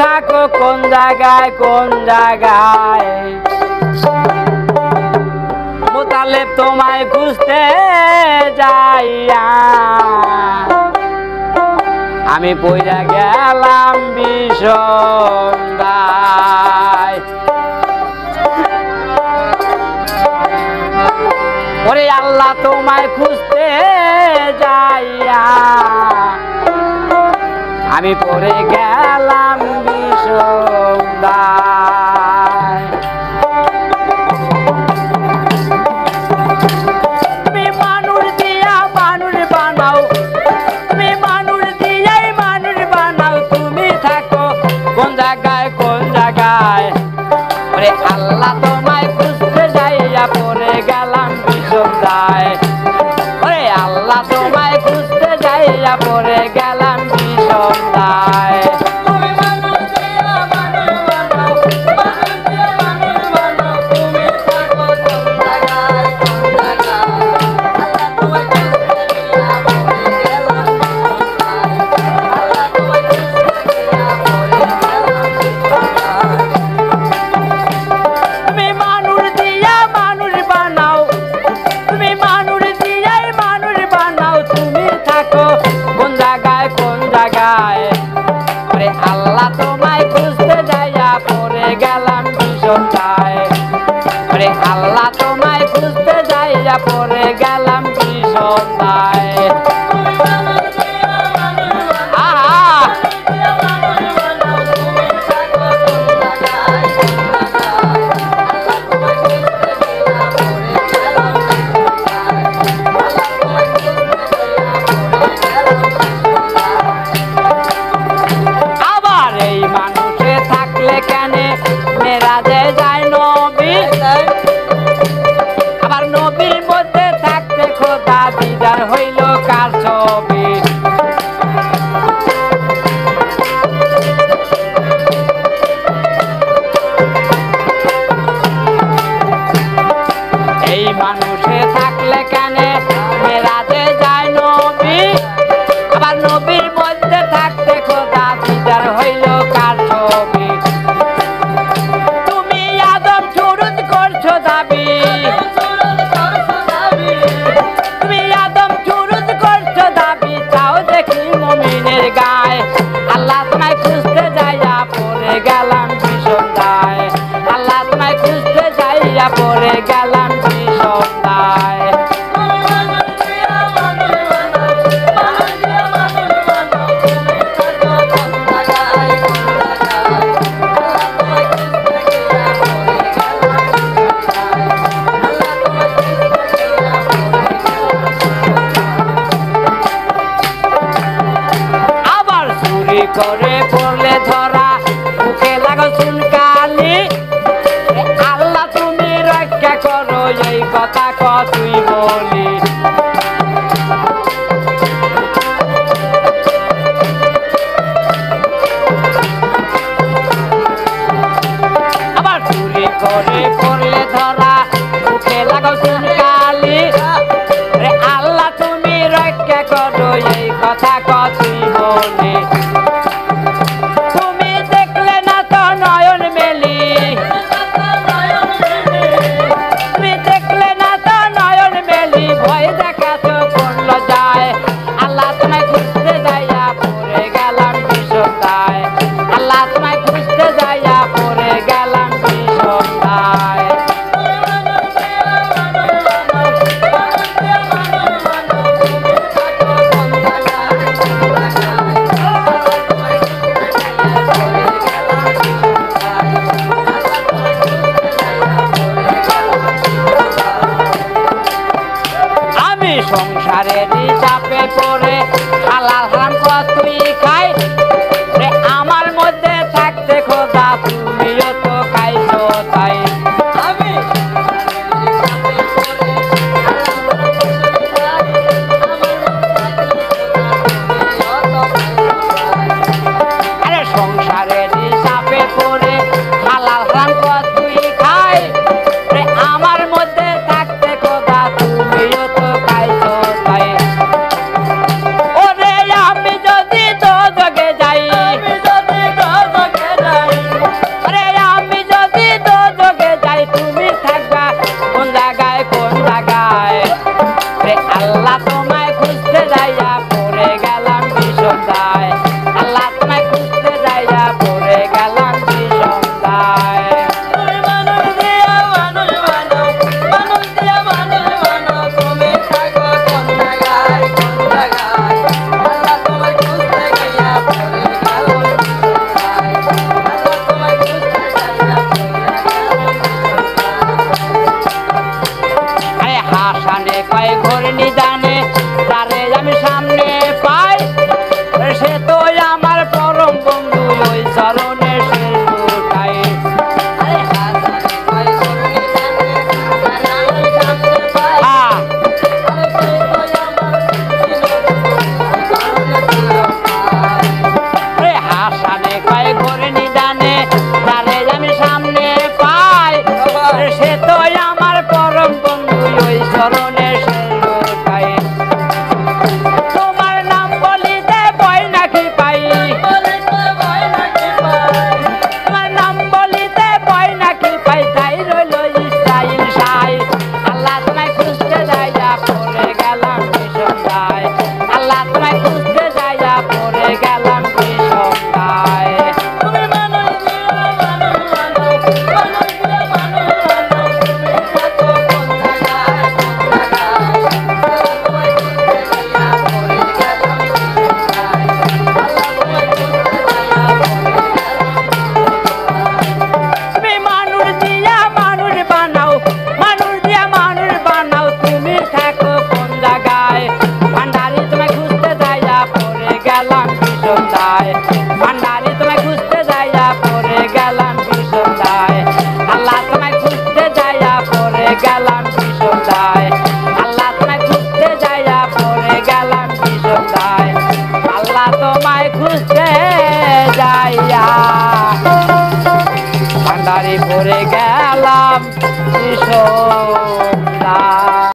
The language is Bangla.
থাকো কোন জায়গায় মোতালেব তোমায় খুঁজতে যাইয়া আমি পইরা গেলাম বিষন্দায়। ওরে আল্লাহ তোমায় খুঁজতে যাইয়া আমি পড়ে গেলাম বিষন্দায়। তুমি মানুষ দিয়া মানুষ বানাও, তুমি মানুষ দিয়াই মানুষ বানাও, তুমি থাকো কোন জায়গায় ওরে আল্লাহ তোমায় খুঁজতে যাইয়া পড়ে গেলাম বিষন্দায়। ওরে আল্লাহ তোমায় খুঁজতে যাইয়া পড়ে গেলাম বিষন্দায়। আল্লাহ তোমায় খুঁজতে যাইয়া পড়ে গেলাম বিষন্দায়। আরে আল্লাহ তোমায় খুঁজতে যাইয়া পড়ে গেলাম বিষন্দায়। আবার নবীর মধ্যে থাকতে খোদা দিদার হইল কার ছবি। এই মানুষে থাকলে কেন মেরাজে যায় নবী, আবার নবীর মধ্যে থাকতে খোদা দিদার হইল কার ছবি। তুমি আদম শুরুত করছো দাবি, তুমি আদম শুরুত করছো দাবি, চাও দেখি মুমিনের গায়ে। আল্লাহ তোমায় খুঁজতে যাইয়া পড়ে গেলাম বিষন্দায়। আল্লাহ তোমায় খুঁজতে যাইয়া পড়ে গেলাম বিষন্দায়। করে পড়লে ধরা মুখে লাগো চুনকালি, আল্লাহ তুমি রক্ষা করো এই কথা কতই বলি। আবার চুরি করে পড়লে ধরা মুখে লাগো চুনকালি, আল্লাহ তুমি রক্ষা করো এই কথা কতই বলি। সংসারের চাপে পড়ে হালাল হারাম কতই খাই, আমার মধ্যে থাকতে খোদা তুমিও তো খাইছো তাই। আরে সংসারের চাপে পড়ে হালাল হারাম কতই খাই, আমার মধ্যে থাকতে খোদা তুমিও তো খাইছো তাই। ওরে ঘোর নিদানে তারে আমি সামনে পাই সে তো আমার পরম বন্ধু ওই চরণে সে লুটাই হাসানে কয় ঘোর নিদানে তারে আমি সামনে পাই সে তো আমার পরম বন্ধু ওই চরণে সে লুটাই তোমার নাম বলিতে ভয় নাকি পাই তোমার নাম বলিতে ভয় নাকি পাই তাই রইল ইসরাইল সাই আল্লাহ তোমায় খুঁজতে যাইয়া পড়ে গেলাম ভীষণ দায় আল্লাহ তোমায় খুঁজতে যাইয়া পড়ে গেলাম ভীষণ দায় ভান্ডারি তোমায় খুঁজতে যাইয়া পড়ে গেলাম ভীষণ দায় আল্লাহ তোমায় খুঁজতে যাইয়া পড়ে গেলাম ভীষণ দায় আল্লাহ তোমায় খুঁজতে যাইয়া পড়ে গেলাম ভীষণ দায় আল্লাহ তোমায় খুঁজতে যাইয়া ভান্ডারি পড়ে গেলাম ভীষণ দায়।